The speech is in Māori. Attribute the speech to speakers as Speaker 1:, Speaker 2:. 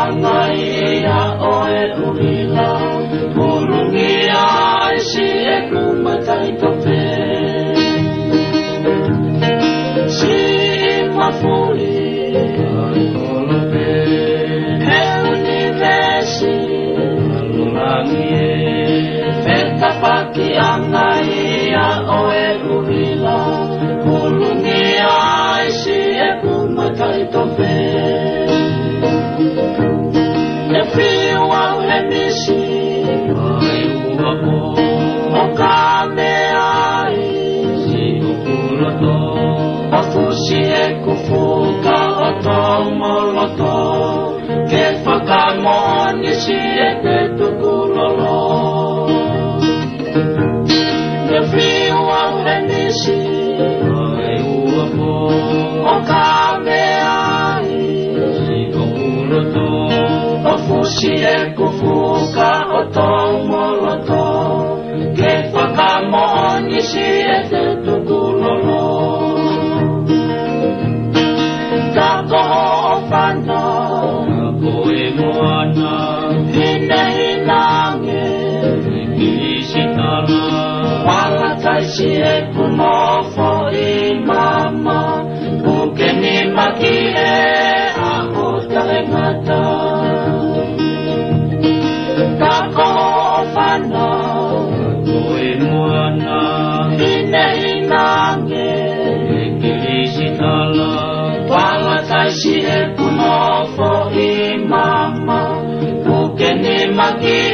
Speaker 1: angai a oe urila Pulungi ai si e kumatai tope Si mafuli ai kolope He univesi alulangi e Feta paki angai a oe urila Pulungi ai si e kumatai tope E fio au he misi ai uapo O kame ai si ukuroto O fusi e kufuka o tau moloto Ke whakamoni si e te tukulolo E fio au he misi ai uapo O kame ai si ukuroto O fusi e kufuka o tau moloto Ke whakamoni si e te tukulolo Ka koho o whana Ka koe moana Hine hinange Hiki sitala Wala taisi e kunofo I mama Puke ni maki e Aho taengata Kako whana Koe moana Hine hinange E kirisi tala Wala taisi e kunofo I mama Puke ni maki